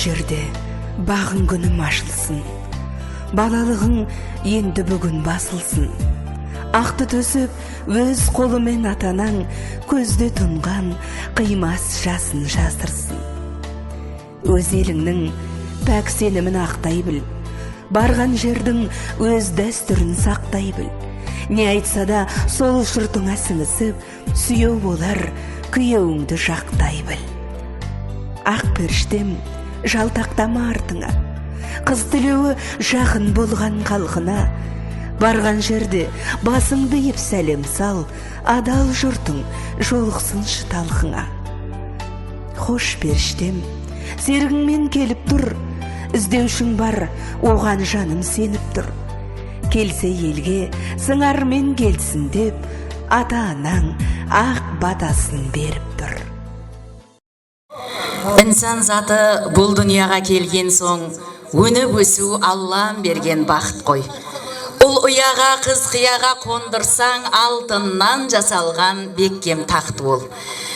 жерде бағың күнім ашылсын, балалығың енді бүгін басылсын. Ақты төсіп өз қолымен атанаң көзде тұнған қимас жасын жасырсын. Өз еліңнің пәк сенімін ақтай біл, барған жердің өз дәстүрін сақтай біл. Не айтса да сол жұртыңа сіңісіп, сүйеу болар күйеуіңді жақтай біл. Ақ періштем жалтақтама артыңа, қыз тілеуі жақын болған халқына. Барған жерде басыңды еп сәлем сал, адал жұртың жолықсыншы талқыңа. Хош періштем, серігіңмен келіп тұр, іздеушің бар, оған жаным сеніп тұр. Келсе елге сыңармен келсін деп, ата-анаң ақ батасын беріп тұр. Инсан заты бұл дүнияға келген соң, өніп өсу Аллам берген бақыт қой. Ұл ұяға, қыз қияға қондырсаң, алтыннан жасалған беккем тақты ол.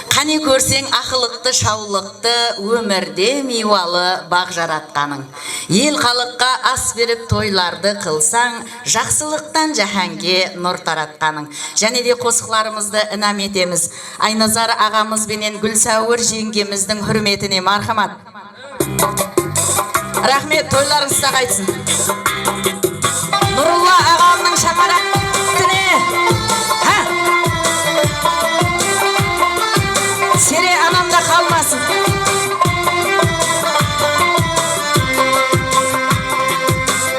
Қане көрсең ақылықты, шаулықты, өмірде мейуалы бақ жаратқаның. Ел халыққа ас беріп тойларды қылсаң, жақсылықтан жаһанге нұр таратқаның. Және де қосықларымызды інам етеміз. Айназар ағамыз бенен Гүлсәуір жеңгеміздің хүрметіне мархамат. Рахмет, тойларыңыз сағайтсын. Нұрулла ағамның шамараттыне. Сере анамда қалмасын.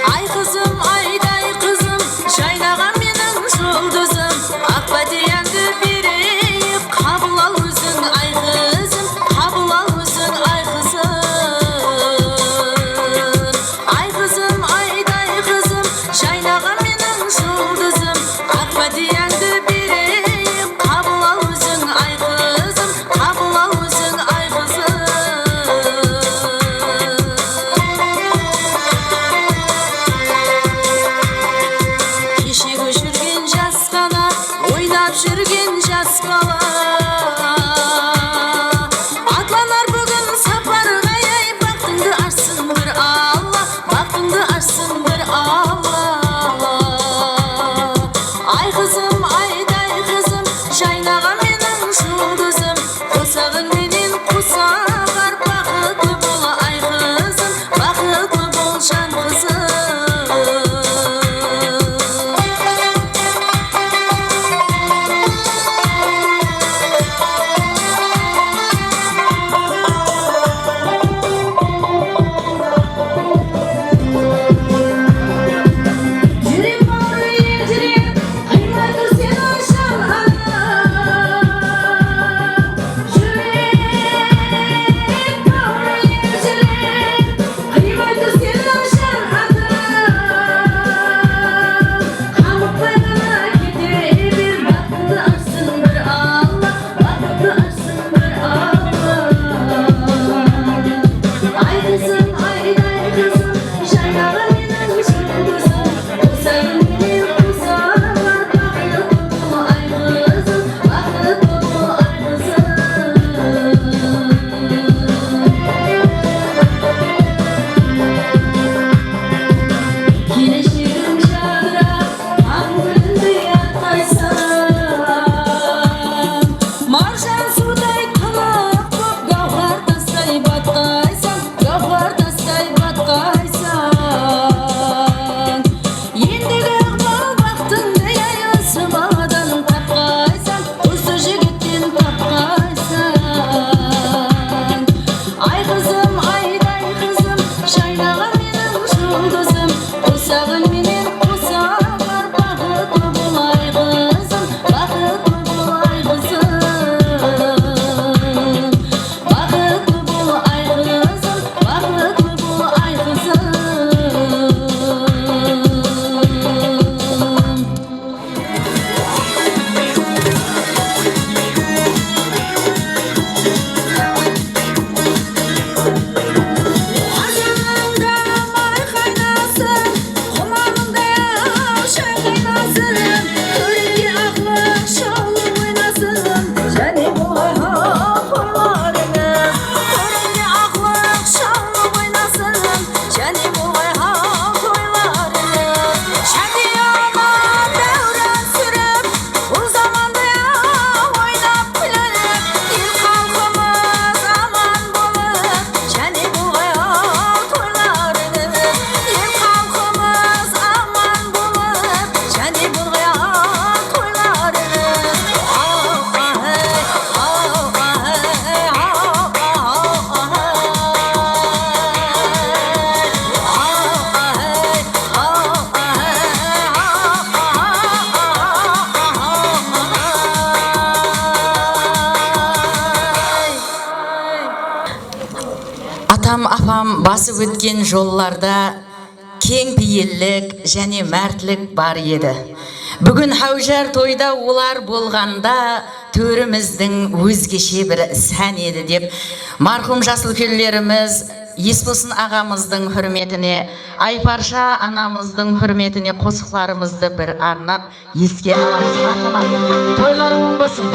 Ай қызым, айдай қызым, жайнаған менің жұлдызым. Ақ бәтиянды берейік, қабыл ал өзің, ай қызым, қабыл ал өзің, ай қызым. Ай қызым, айдай қызым, жайнаған менің жұлдызым. Ақ бәтиянды берейік, қабыл ал өзің, ай қызым, қабыл ал өзің, ай қызым. Кешегі жүрген жас қала, ойнап жүрген жас бала. Атланар бүгін сапарға, ай, бақытыңды ашсын бір Алла, бақытыңды ашсын бір Алла. Ай қызым, айдай қызым, жайнаған менің жұлдызым. Қосағың менен қосағар, бақытты бол ай қызым, бақытты бол жан қызым. Жүрек бауыр елжіреп, қимай тұр сені ойшан Жүрек бауыр елжіреп, қимай тұр сені ойшан Қамықпай ғана кете бер, бақытты ашсын бір Алла, бақытты ашсын бір Алла. Ай қызым, айдай қызым, жайнаған менің жұлдызым. Қосағың менен қосағар, бақытты бол ай қызым, бақытты бол ай қызым. Келешегің жадырап, ақ гүліңді аттайсың. Маржан судай тынық боп, гауһар тастай батқайсың, гауһар тастай батқайсың. Ендігі ықпал бақтыңды, ай, осы баладан тапқайсың, осы жігіттен тапқайсың. Ай қызым, айдай қызым, жайнаған менің жұлдызым. Қосағың менен қосағар, бақытты бол ай қызым, бақытты бол ай қызым. Бақытты бол ай қызым, бақытты бол ай қызым. Қазаныңда май қайнасын, құмар апам басып өткен жолларда кең пейіллік және мәртлік бар еді. Бүгін хаужар тойда олар болғанда төріміздің өзгеше бір сән еді деп марқұм жас үлкендеріміз Есболсын ағамыздың хүрметіне, Айпарша анамыздың хүрметіне қосықларымызды бір арнап еске аламыз. Марқұм тойларың болсын.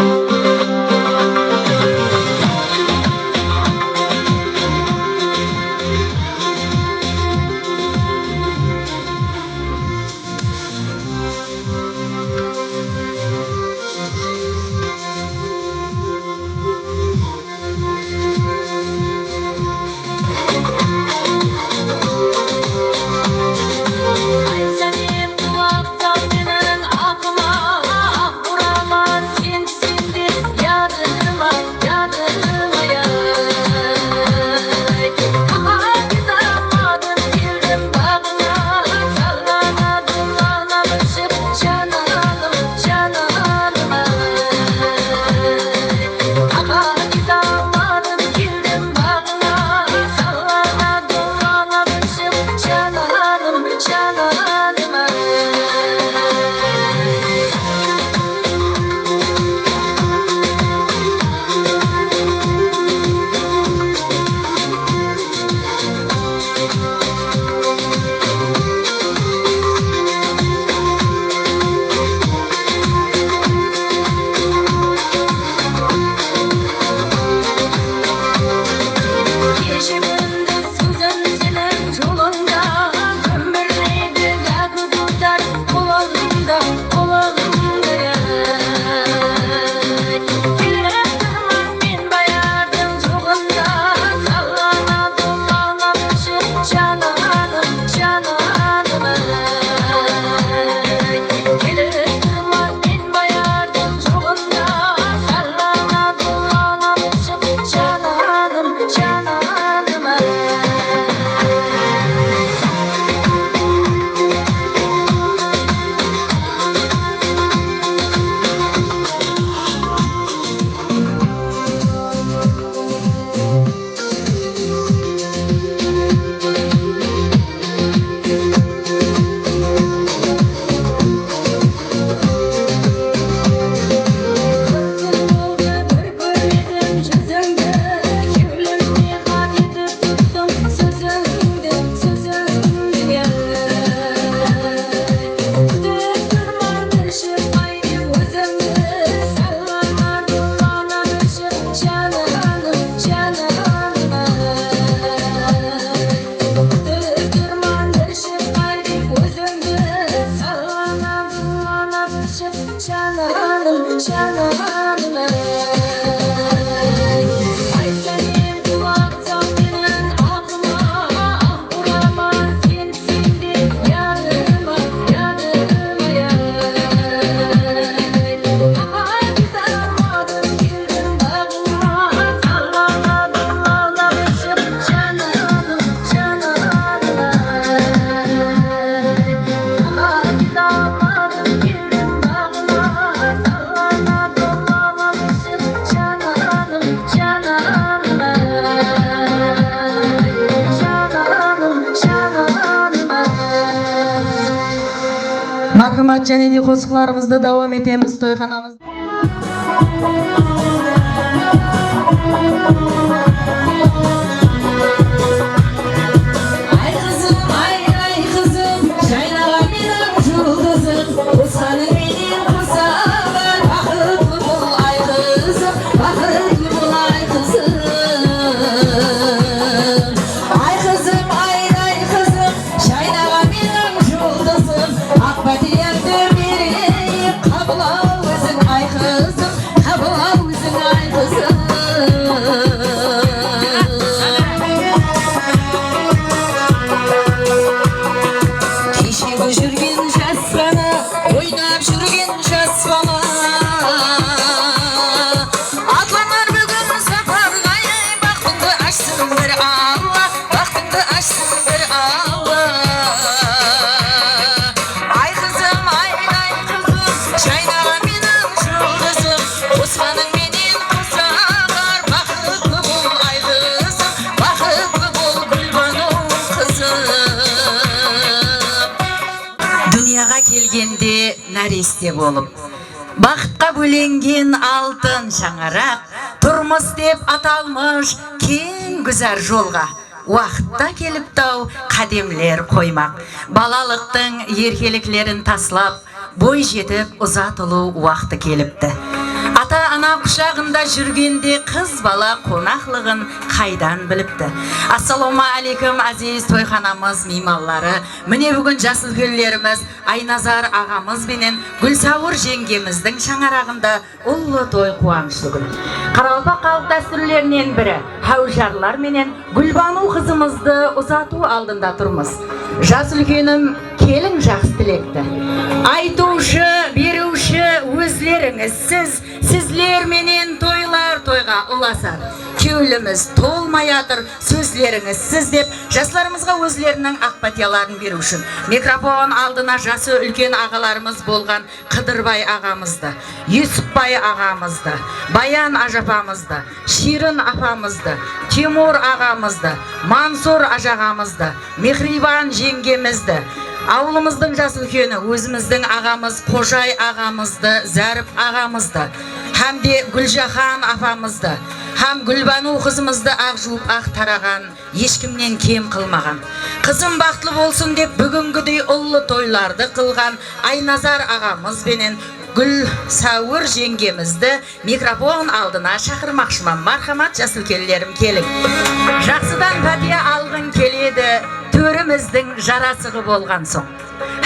Marhamat және де қосықларымызды давам етеміз тойханамыз. Ай қызым, жайнаған менің жұлдызым, қосқаның менен қосағар, бақытты бол ай қызым, бақытты бол ай қызым. Ай қызым, жайнаған менің жұлдызым, ақ бәтиямды берейік, қабыл ал өзің ай қызым, қабыл ал өзің ай қызым. Кешегі жүрген жас бала, ойнап жүрген жас бала, атланар бүгін сапарға, бақытыңды ашсын бір Алла, бақытыңды ашсын бір Алла. Ай қызым, жайнаған менің жұлдызым, қосқаның менен қосағар, бақытты бол ай қызым, бақытты бол гүл келгенде нәресте болып. Бақытқа бөленген алтын шаңарақ, тұрмыс деп аталмыш кең гүзар жолға. Уақытта келіп тау қадемлер қоймақ. Балалықтың еркеліклерін таслап, бой жетіп ұзатылу уақыты келіпті. Ата-ана құшағында жүргенде қыз бала қонақлығын қайдан біліпті. Ассаламу алейкум азиз тойханамыз мейманлары. Міне бүгін жас үлкендеріміз Айназар ағамыз бенен Гүлсауыр жеңгеміздің шаңырағында ұлы той қуанышты күн. Қарақалпақ халық дәстүрлерінен бірі хаужарлар менен Гүлбану қызымызды ұзату алдында тұрмыз. Жас үлкенім, келің жақсы тілекті. Айтушы, беруші өзлеріңізсіз, сізлер менен тойлар тойға ұласар. Кеуліміз толмаятыр, сөзлеріңізсіз деп, жастарымызға өзлерінің ақпатияларын беру үшін микрофон алдына жасы үлкен ағаларымыз болған Қыдырбай ағамызды, Юсупбай ағамызды, Баян ажапамызды, Ширин апамызды, Тимур ағамызды, Мансур ажағамызды, Мехрибан жеңгемізді, ауылымыздың жас үлкені өзіміздің ағамыз Қожай ағамызды, Зәріп ағамызды, Хамде Гүлжахан апамызды, Хам Гүлбану қызымызды ақ жуып ақ тараған, ешкімнен кем қылмаған. Қызым бақытлы болсын деп бүгінгідей ұлы тойларды қылған Айназар ағамыз бенен Гүлсауыр жеңгемізді микрофон алдына шақырмақшыман. Мархамат жас үлкенлерім, келің. Жақсыдан пәтия алғын келеді, төріміздің жарасығы болған соң.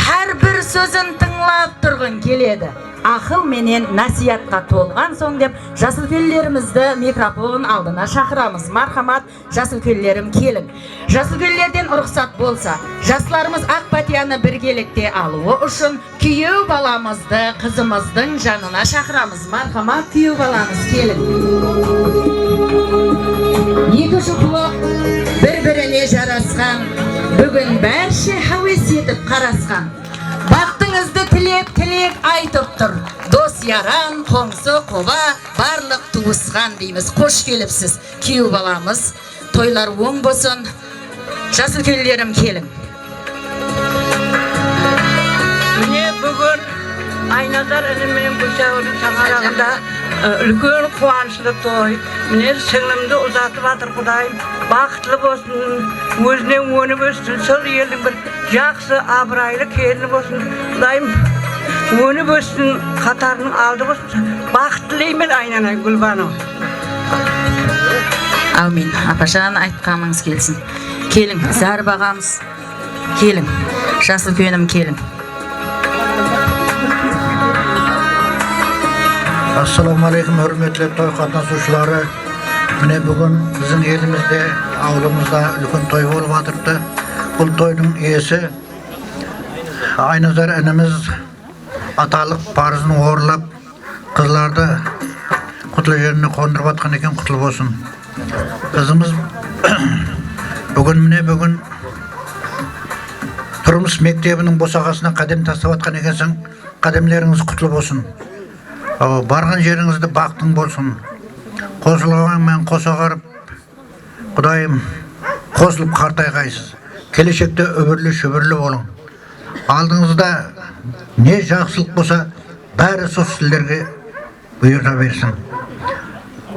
Әр бір сөзін тыңлап тұрғын келеді. Ақыл менен насиятқа толған соң деп жас үлкенлерімізді микрофон алдына шақырамыз. Мархамат жас үлкенлерім, келің. Жас үлкенлерден рұқсат болса, жастарымыз ақ пәтияны біргелікте алуы үшін күйеу баламызды қызымыздың жанына шақырамыз. Мархамат күйеу баламыз, келің. Екі жұпылық бір-біріне жарасқан, бүгін бәрше хауес етіп қарасқан. Бақтыңызды тілек айтып тұр, дос яран, қоңсы қоба, барлық туысқан дейміз. Қош келіпсіз, күйеу баламыз, тойлар оң болсын. Жас үлкенлерім, келің. Міне бүгін Айназар ініммен Гүлсауырдың шаңырағында үлкен қуанышлы той. Міне сіңлімді ұзатып атыр Құдайым. Бақытлы болсын, өзінен өніп өссін, сыл елдің бір жақсы абырайлы келіні болсын. Құдайым өніп өссін, қатарының алды болсын. Бақытлымын Айнанай Гүлбану. Аумин. Апашан айтқаныңыз келсін. Келің, зар бағамыз. Келің. Жас үлкенім, келің. Ассаламу алейкум, hürmetli той қатынасушылары. Міне бүгін біздің елімізде, ауылымызда үлкен той болып жатырды. Бұл тойдың иесі Айназар ініміз аталық парызын орылап, қызларды құтлы жеріне қондырып атқан екен, құтлы болсын. Қызымыз бүгін тұрмыс мектебінің босағасына қадем тастап атқан екенсің, қадемлеріңіз құтлы болсын. Барған жеріңізді бақтың болсын. Қосылғанмен қоса қарып, Құдайым қосылып қартайғайсыз. Келешекте өбірлі-шөбірлі болың. Алдыңызда не жақсылық болса, бәрі сол сіздерге бұйырта берсін.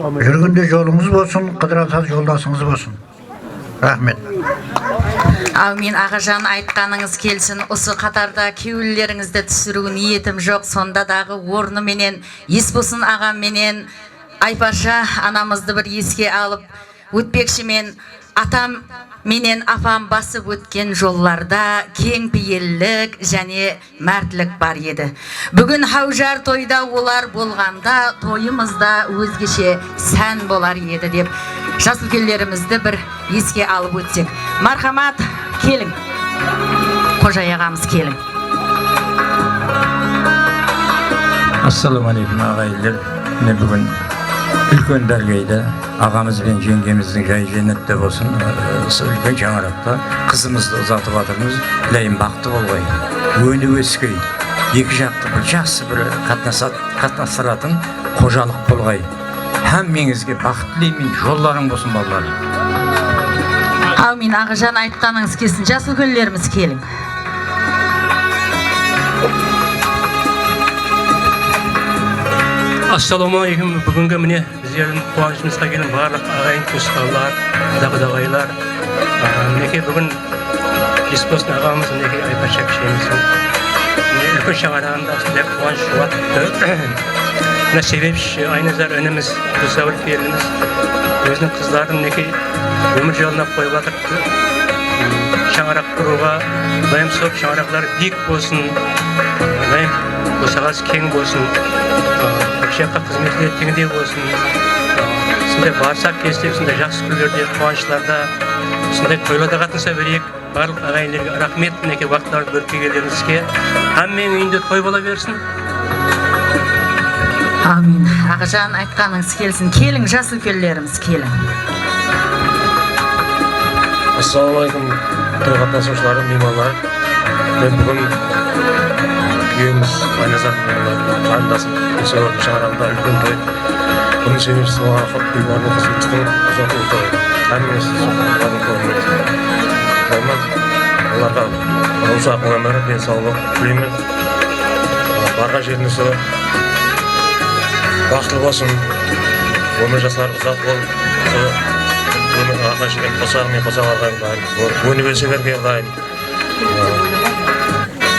Жүргенде жолыңыз болсын, қыдырасыз жолдасыңыз болсын. Рахмет. Аумин, ағажан, айтқаныңыз келсін. Осы қатарда кеуілеріңізді түсіру ниетім жоқ. Сонда дағы орны менен, ес болсын ағам менен, Айпаша анамызды бір еске алып, өтпекші мен атам менен апам басып өткен жолларда кең пейіллік және мәртілік бар еді. Бүгін хаужар тойда олар болғанда, тойымызда өзгеше сән болар еді деп жас үлкенлерімізді бір еске алып өтсек. Мархамат, келің. Қожай ағамыз, келің. Ассаламу алейкум ағайлар. Мен бүгін үлкен дәргейді ағамыз бен жеңгеміздің жай жәннетте болсын, үлкен шаңырақта қызымызды ұзатып жатырмыз. Тілейім бақытты болғай, өні өскей, екі жақты бір жақсы бір қатынастыратын қожалық болғай. Әммеңізге бақыт тілеймін, жолларың болсын балаларым. Аумин, ағажан, айтқаныңыз келсін. Жас үлкенлеріміз, келің. Assalamualaikum. Бүгінгі міне біздердің қуанышымызға келген барлық ағайын туысқандар, ағайындар. Мінекей бүгін Еспостың ағамыз мінекей Айпарша кішеміздің үлкен шаңырағында осындай қуаныш туады. Мына себепші Айназар ініміз, Гүлсәуір келініміз өзінің қыздарын мінекей өмір жолына қойып жатыр. Шаңырақ құруға, дайым соп шаңырақтары биік болсын, дайым босағасы кең болсын. Жаққа қызметлер теңдей болсын. Сондай барсақ кестеп, сондай жақсы күндерде, қуанышларда, сондай тойларда қатынаса берейік. Барлық ағайындарға рахмет, мінекей уақыттарды бөліп келгендеріңізге. Әмменің үйінде той бола берсін. Амин. Ағажан айтқаныңыз келсін. Келің, жас үлкендеріміз, келің. Ассалаумалейкум, той қатынасушылары, меймандар. Мен бүгін күйеуіміз Айназар қарындасым Гүлсәуірдің шаңырағында үлкен той. Бұның себепшісі оған Гүлбану қызымыздың ұзатылу тойы. Әмеңіз соққылардың көңілі. Оларға ұзақ өмір, денсаулық тілеймін. Барған жеріңізі бақытлы болсын. Өмір жастар ұзақ бол. Өмір ағашымен қосағымен қосақ алғайым. Өнібелселерге алғайым.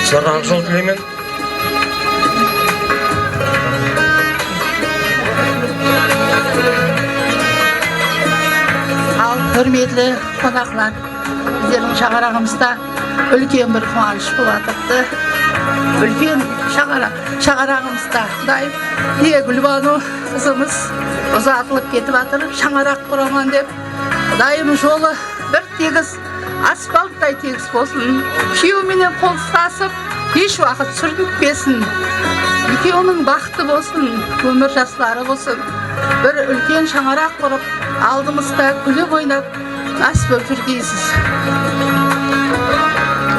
Сыларға ақ жол тілеймін. Hürmetli konaklar, bizlerin şağarağımızda ülken bir kuanış bulatırdı. Ülken şağarağımızda daim diye Gülbanu kızımız uzatılıp ketip atır, şağarak kuraman dep. Daim jolu bir tegiz, asfaltтай tegiz bolsun. Kiyuminen kol sasıp, hiç vakit sürtükpesin. Ikiyonun baktı bolsun, ömür jaslары bolsun. Bir ülken şağarak kurup, aldığımızda gülüp oynap, nasip öpürgeysiz.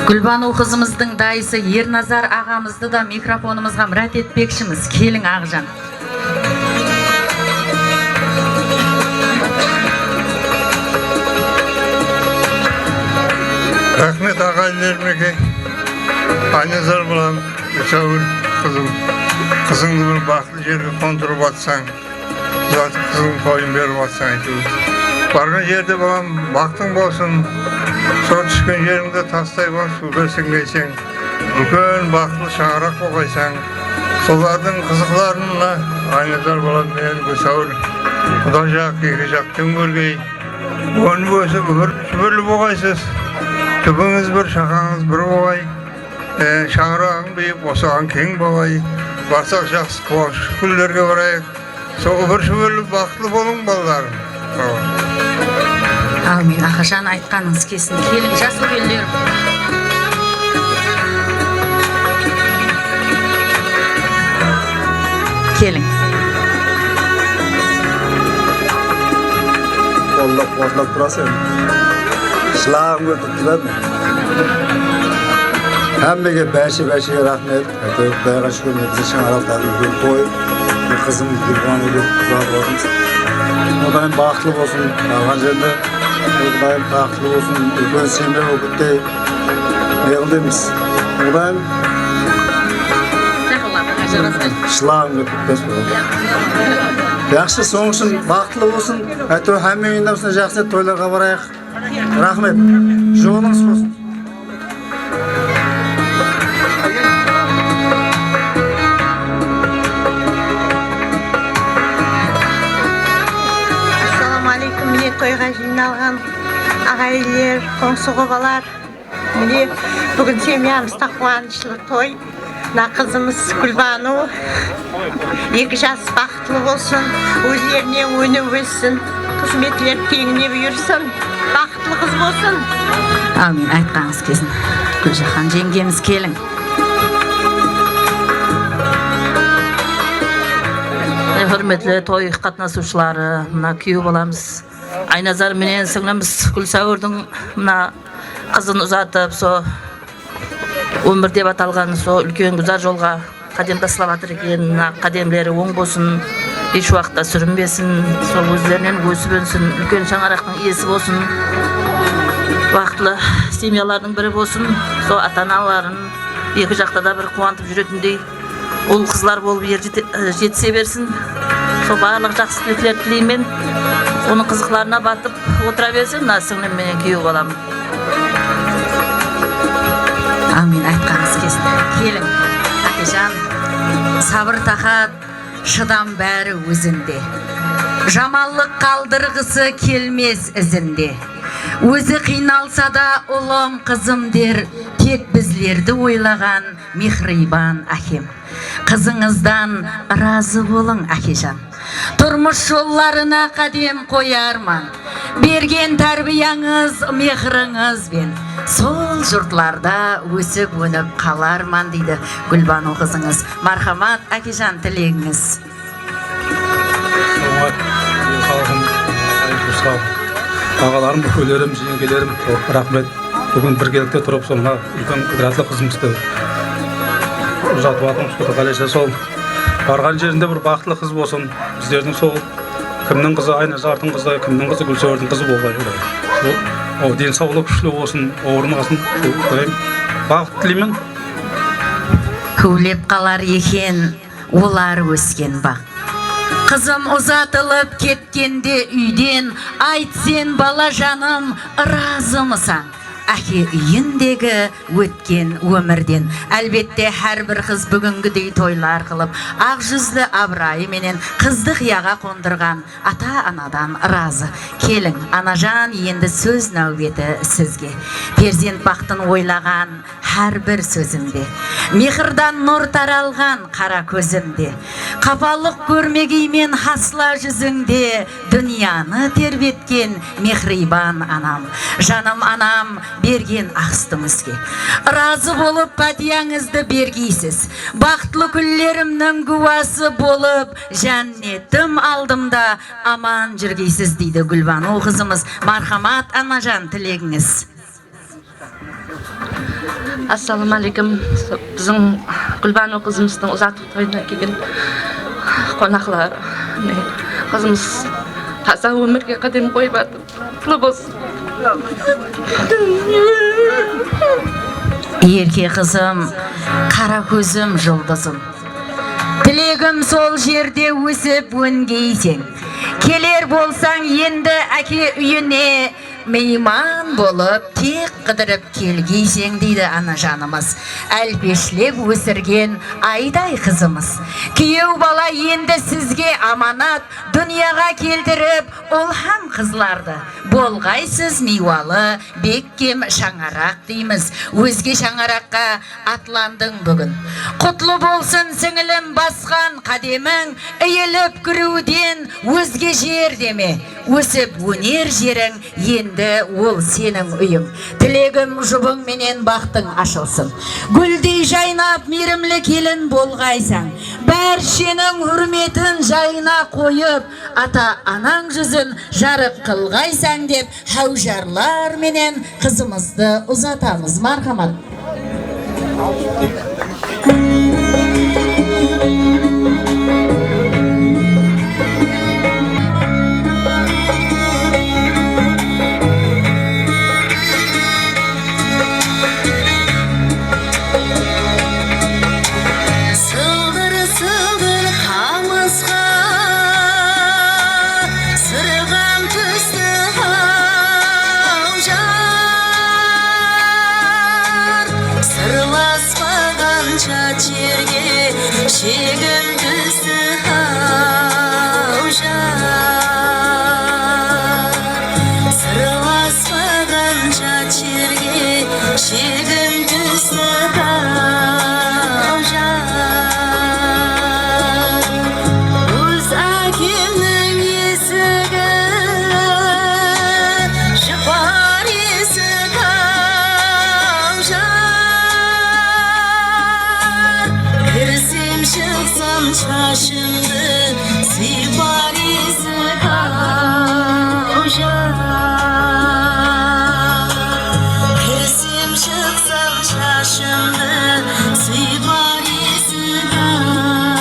Gülbanu kızımыздың dayısı Ernazar ağamızды da mikrofonumuzға müracaat etmekшіміз. Келің Ақжан. Рахмет ағайындарымеке. Айназар болам, Гүлсәуір қызым. Қызыңды бір бақытты жерге қондырып атсаң, қызың тойын беріп атсаң айту. Барған жерде болам, бақтың болсын, сол түскен жеріңді тастай бол, су берсең дейсең, үлкен бақытты шаңырақ болғайсаң, солардың қызықларына Айназар болам, мен Гүлсәуір. Құда жақ, екі жақтың көргей. Оны бөсі үбірлі болғайсыз. Түбіңіз бір, шақаңыз бір болғай. Шаңырағың бейіп, осыған кең болғай. Барсақ жақсы қуаныш күндерге барайық. Сол бір шүбірлі бақытлы болың балаларым. Амин. Ақжан айтқаныңыз келсін. Келің, жас үлкендерім. Келің. Қолдап тұрасың. Шылағым көтіп тұрады. Әммеге бәші рахмет. Құдайға шүкір біздің шаңырақтағы үлкен той. Қызым Гүлбану деп ұзатып отырмыз. Құдайым бақытлы болсын. Барған жерде Құдайым бақытлы болсын. Үлкен семья өкіттей. Не қылдаймыз? Құдайым шылағым көтіп тұрады. Жақсы соң үшін бақытлы болсын. Әйтеуір әммен үйіндемісіне жақсы тойларға барайық. Рахмет. Жолыңыз болсын. Ассалаумалейкум, міне тойға жиналған ағайлер, қоңсығыбалар. Міне бүгін семьямызда қуанышлы той. Мына қызымыз Гүлбану 2 жас бақытлы болсын, өздеріне өніп өссін, қызметлер теңіне бұйырсын, бақытлы қыз болсын. Амин. Айтқаныңыз келсін. Гүлжахан жеңгеміз, келің. Hürmetli toy қатынасушылары, мына күйеу баламыз Айназар менен сіңліміз Гүлсәуірдің мына қызын ұзатып, со өмір деп аталған со үлкен гүзар жолға қадемдасылап жатыр екен. Қадемлері оң болсын, еш уақытта сүрінбесін, сол өздерінен өсіп өнсін, үлкен шаңырақтың иесі болсын, бақытлы семьялардың бірі болсын, со ата-аналарын екі жақта да бір қуантып жүретіндей Ул кызлар болып жетсе берсін. Сол барлық жақсы тілектер тілеймен. Оның қызықларына батып отыра берсін. Мына сіңлім менен күйеу балам. Амин, айтқаныңыз келсін. Келің, Әкежан, сабыр тақат, шыдам бәрі өзінде. Жамаллық қалдырғысы келмес ізінде. Өзі қиналса да ұлым қызым дер, тек біздерді ойлаған мехрибан әкем. Қызыңыздан разы болың, Әкежан. Тұрмыш жолларына қадем қоярман. Берген тәрбияңыз, мехріңізбен сол жұртларда өсіп өніп қаларман дейді Гүлбану қызыңыз. Мархамат, Әкежан, тілегіңіз. Ағаларым, бүкелерім, жеңгелерім, рахмет. Бүгін біргелікте тұрып, соңға үлкен қыдыратлы қызымызды ұзатып атымыз қалайша сол. Барған жерінде бір бақытлы қыз болсын. Біздердің сол кімнің қызы, Айназардың қызы, кімнің қызы, Гүлсәурдің қызы болғай. Ол денсаулық күшлі болсын, ауырмасын. Бақыт тілеймін. Көулеп қалар екен, олар өскен бақ. Қызым ұзатылып кеткенде үйден, айт сен бала жаным, разымысаң? Әке үйіндегі өткен өмірден. Әлбетте әрбір қыз бүгінгідей тойлар қылып, ақ жүзлі абырайы менен қызды қияға қондырған ата-анадан разы. Келің, Анажан, енді сөз нәубеті сізге. Перзент бақтын ойлаған әрбір сөзімде. Мехірдан нұр таралған қара көзімде. Қапалық көрмегеймен хасла жүзіңде. Дүнияны тербеткен мехрибан анам. Жаным анам, берген ақстыңызге. Разы болып пәтияңызды бергейсіз. Бақытлы күллерімнің гуасы болып, жәннетім алдымда аман жүргейсіз дейді Гүлбану қызымыз. Мархамат, Анажан, тілегіңіз. Ассалаумалейкум. Біздің Гүлбану қызымыздың ұзатып тойына келген қонақлар. Қызымыз таза өмірге қадем қойбады. Ерке қызым, қара көзім, жұлдызым. Тілегім сол жерде өсіп өнгейсең. Келер болсаң енді әке үйіне, мейман болып тек қыдырып келгейсең дейді Анажанымыз. Әлпешлеп өсірген айдай қызымыз. Күйеу бала енді сізге аманат, дүнияға келдіріп олхам қызларды. Болғайсыз мейуалы, беккем шаңарақ дейміз. Өзге шаңараққа атландың бүгін. Құтлы болсын сіңілім басқан қадемің, үйіліп күруден өзге жер деме. Өсіп өнер жерің, енді ол сенің үйің. Тілегім жұбың менен бақтың ашылсын. Гүлдей жайнап мейірімлі келін болғайсаң. Бәршенің үрметін жайына қойып, ата-анаң жүзін жарық қылғайсаң деп, хәужарлар менен қызымызды ұзатамыз. Мархамат. Şegim düzü havşar, sırılasmaganca çirge, şegim düzü havşar. Uz akimnin esigi, şıpar esig havşar. Çıksam çaşımdı, sipar esig havşar. Kirsim çıksam çaşımdı, sipar esig havşar.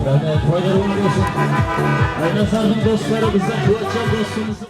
Yani toylar olmasın. Aynasar'ın dostları bizden kuvvetçen dostumuz.